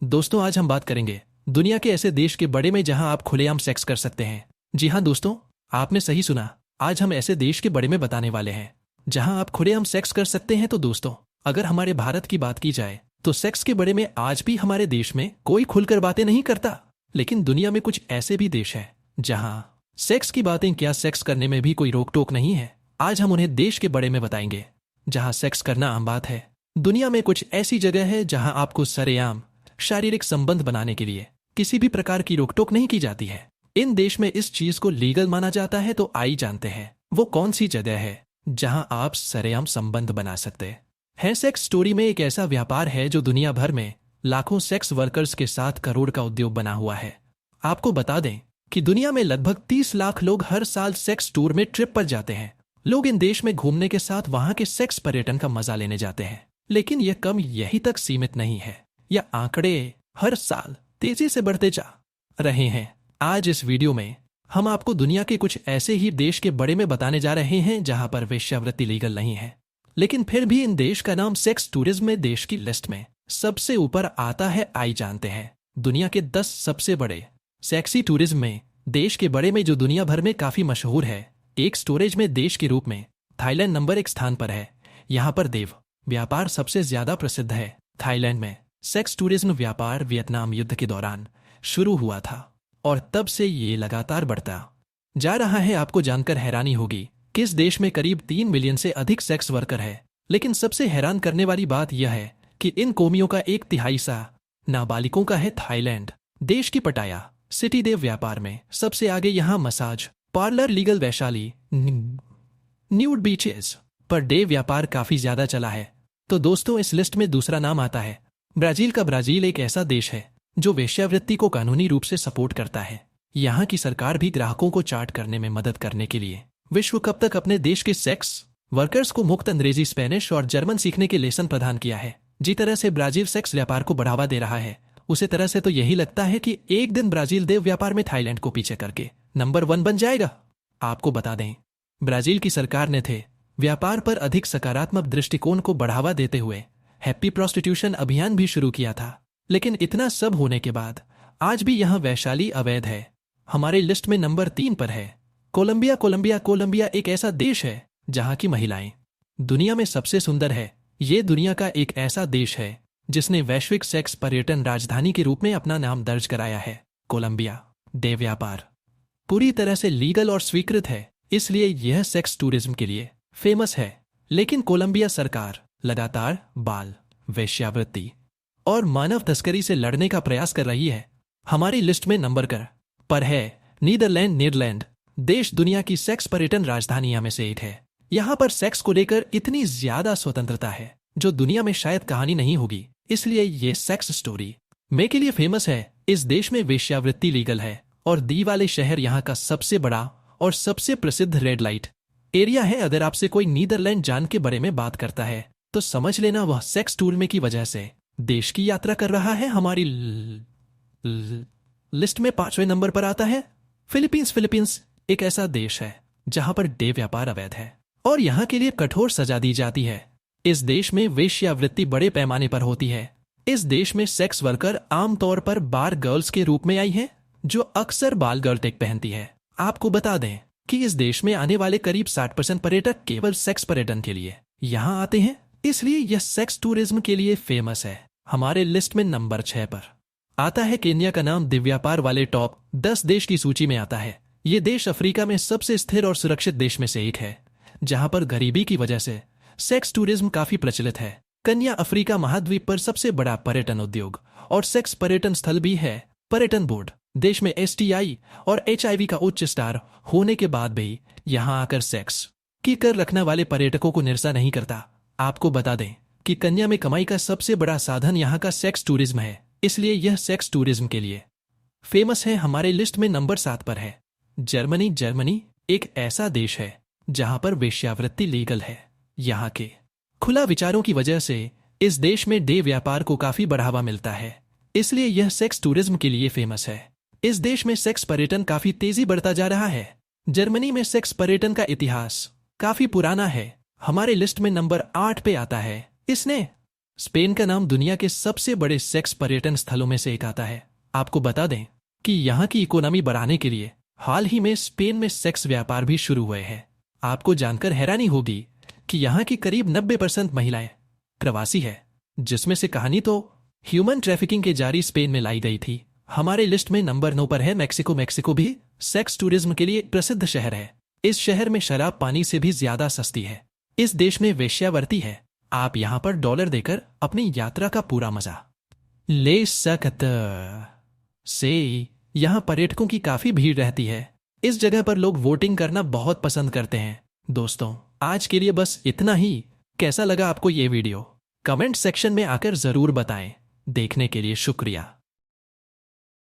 दोस्तों, आज हम बात करेंगे दुनिया के ऐसे देश के बारे में जहां आप खुलेआम सेक्स कर सकते हैं। जी हां दोस्तों, आपने सही सुना। आज हम ऐसे देश के बारे में बताने वाले हैं जहां आप खुलेआम सेक्स कर सकते हैं। तो दोस्तों, अगर हमारे भारत की बात की जाए तो सेक्स के बारे में आज भी हमारे देश में कोई खुलकर बातें नहीं करता। लेकिन दुनिया में कुछ ऐसे भी देश हैं जहां सेक्स की बातें क्या, सेक्स करने में भी कोई रोक टोक नहीं है। आज हम उन्हें देश के बारे में बताएंगे जहां सेक्स करना आम बात है। दुनिया में कुछ ऐसी जगह है जहां आपको सरेआम शारीरिक संबंध बनाने के लिए किसी भी प्रकार की रोक टोक नहीं की जाती है। इन देश में इस चीज को लीगल माना जाता है। तो आइए जानते हैं वो कौन सी जगह है जहां आप सरेआम संबंध बना सकते हैं। सेक्स स्टोरी में एक ऐसा व्यापार है जो दुनिया भर में लाखों सेक्स वर्कर्स के साथ करोड़ का उद्योग बना हुआ है। आपको बता दें कि दुनिया में लगभग 30 लाख लोग हर साल सेक्स टूर में ट्रिप पर जाते हैं। लोग इन देश में घूमने के साथ वहां के सेक्स पर्यटन का मजा लेने जाते हैं। लेकिन यह कम यही तक सीमित नहीं है। यह आंकड़े हर साल तेजी से बढ़ते जा रहे हैं। आज इस वीडियो में हम आपको दुनिया के कुछ ऐसे ही देश के बारे में बताने जा रहे हैं जहां पर वेश्यावृत्ति लीगल नहीं है, लेकिन फिर भी इन देश का नाम सेक्स टूरिज्म में देश की लिस्ट में सबसे ऊपर आता है। आइए जानते हैं दुनिया के 10 सबसे बड़े सेक्सी टूरिज्म में देश के बारे में जो दुनिया भर में काफी मशहूर है। एक स्टोरेज में देश के रूप में थाईलैंड नंबर 1 स्थान पर है। यहाँ पर देव व्यापार सबसे ज्यादा प्रसिद्ध है। थाईलैंड में सेक्स टूरिज्म व्यापार वियतनाम युद्ध के दौरान शुरू हुआ था और तब से ये लगातार बढ़ता जा रहा है। आपको जानकर हैरानी होगी कि इस देश में करीब 3 मिलियन से अधिक सेक्स वर्कर है। लेकिन सबसे हैरान करने वाली बात यह है कि इन कौमियों का 1/3 सा नाबालिगों का है। थाईलैंड देश की पटाया सिटी देव व्यापार में सबसे आगे। यहाँ massage parlour, legal Vaishali, nude beaches per day व्यापार काफी ज्यादा चला है। तो दोस्तों, इस लिस्ट में दूसरा नाम आता है ब्राजील का। ब्राजील एक ऐसा देश है जो वेश्यावृत्ति को कानूनी रूप से सपोर्ट करता है। यहाँ की सरकार भी ग्राहकों को चार्ट करने में मदद करने के लिए विश्व कप तक अपने देश के सेक्स वर्कर्स को मुफ्त अंग्रेजी, स्पेनिश और जर्मन सीखने के लेसन प्रदान किया है। जिस तरह से ब्राजील सेक्स व्यापार को बढ़ावा दे रहा है, उसी तरह से तो यही लगता है कि एक दिन ब्राजील देव व्यापार में थाईलैंड को पीछे करके नंबर 1 बन जाएगा। आपको बता दें, ब्राजील की सरकार ने थे व्यापार पर अधिक सकारात्मक दृष्टिकोण को बढ़ावा देते हुए हैप्पी प्रोस्टिट्यूशन अभियान भी शुरू किया था। लेकिन इतना सब होने के बाद आज भी यहाँ वैशाली अवैध है। हमारे लिस्ट में नंबर 3 पर है कोलंबिया। कोलंबिया एक ऐसा देश है जहाँ की महिलाएं दुनिया में सबसे सुंदर है। ये दुनिया का एक ऐसा देश है जिसने वैश्विक सेक्स पर्यटन राजधानी के रूप में अपना नाम दर्ज कराया है। कोलंबिया डे व्यापार पूरी तरह से लीगल और स्वीकृत है, इसलिए यह सेक्स टूरिज्म के लिए फेमस है। लेकिन कोलंबिया सरकार लगातार बाल वेश्यावृत्ति और मानव तस्करी से लड़ने का प्रयास कर रही है। हमारी लिस्ट में नंबर पर है नीदरलैंड देश दुनिया की सेक्स पर्यटन राजधानियों में से एक है। यहाँ पर सेक्स को लेकर इतनी ज्यादा स्वतंत्रता है जो दुनिया में शायद कहानी नहीं होगी, इसलिए ये सेक्स स्टोरी में के लिए फेमस है। इस देश में वेश्यावृत्ति लीगल है और दी वाले शहर यहाँ का सबसे बड़ा और सबसे प्रसिद्ध रेड लाइट एरिया है। अगर आपसे कोई नीदरलैंड जान के बारे में बात करता है तो समझ लेना वह सेक्स टूर की वजह से देश की यात्रा कर रहा है। हमारी लिस्ट में 5वें नंबर पर आता है फिलीपींस एक ऐसा देश है जहां पर डे व्यापार अवैध है और यहां के लिए कठोर सजा दी जाती है। इस देश में वेश्यावृत्ति बड़े पैमाने पर होती है। इस देश में सेक्स वर्कर आमतौर पर बार गर्ल्स के रूप में आई है जो अक्सर बाल गर्ल टेक पहनती है। आपको बता दें कि इस देश में आने वाले करीब 60% पर्यटक केवल सेक्स पर्यटन के लिए यहाँ आते हैं, इसलिए यह सेक्स टूरिज्म के लिए फेमस है। हमारे लिस्ट में नंबर 6 पर आता है केन्या का नाम दिव्यापार वाले टॉप 10 देश की सूची में आता है। ये देश अफ्रीका में सबसे स्थिर और सुरक्षित देश में से एक है जहां पर गरीबी की वजह से सेक्स टूरिज्म काफी प्रचलित है। कन्या अफ्रीका महाद्वीप पर सबसे बड़ा पर्यटन उद्योग और सेक्स पर्यटन स्थल भी है। पर्यटन बोर्ड देश में STI और HIV का उच्च स्तर होने के बाद भी यहाँ आकर सेक्स की कर रखने वाले पर्यटकों को निरसा नहीं करता। आपको बता दें कि कन्या में कमाई का सबसे बड़ा साधन यहाँ का सेक्स टूरिज्म है, इसलिए यह सेक्स टूरिज्म के लिए फेमस है। हमारे लिस्ट में नंबर 7 पर है जर्मनी एक ऐसा देश है जहां पर वेश्यावृत्ति लीगल है। यहाँ के खुला विचारों की वजह से इस देश में डे व्यापार को काफी बढ़ावा मिलता है, इसलिए यह सेक्स टूरिज्म के लिए फेमस है। इस देश में सेक्स पर्यटन काफी तेजी बढ़ता जा रहा है। जर्मनी में सेक्स पर्यटन का इतिहास काफी पुराना है। हमारे लिस्ट में नंबर 8 पे आता है इसने स्पेन का नाम दुनिया के सबसे बड़े सेक्स पर्यटन स्थलों में से एक आता है। आपको बता दें कि यहाँ की इकोनॉमी बढ़ाने के लिए हाल ही में स्पेन में सेक्स व्यापार भी शुरू हुए हैं। आपको जानकर हैरानी होगी कि यहाँ की करीब 90% महिलाएं प्रवासी है, जिसमें से कहानी तो ह्यूमन ट्रैफिकिंग के जारी स्पेन में लाई गई थी। हमारे लिस्ट में नंबर 9 पर है मैक्सिको। मैक्सिको भी सेक्स टूरिज्म के लिए एक प्रसिद्ध शहर है। इस शहर में शराब पानी से भी ज्यादा सस्ती है। इस देश में वेश्यावृत्ति है। आप यहाँ पर डॉलर देकर अपनी यात्रा का पूरा मजा ले सकते से। यहाँ पर्यटकों की काफी भीड़ रहती है। इस जगह पर लोग वोटिंग करना बहुत पसंद करते हैं। दोस्तों, आज के लिए बस इतना ही। कैसा लगा आपको ये वीडियो? कमेंट सेक्शन में आकर जरूर बताएं। देखने के लिए शुक्रिया।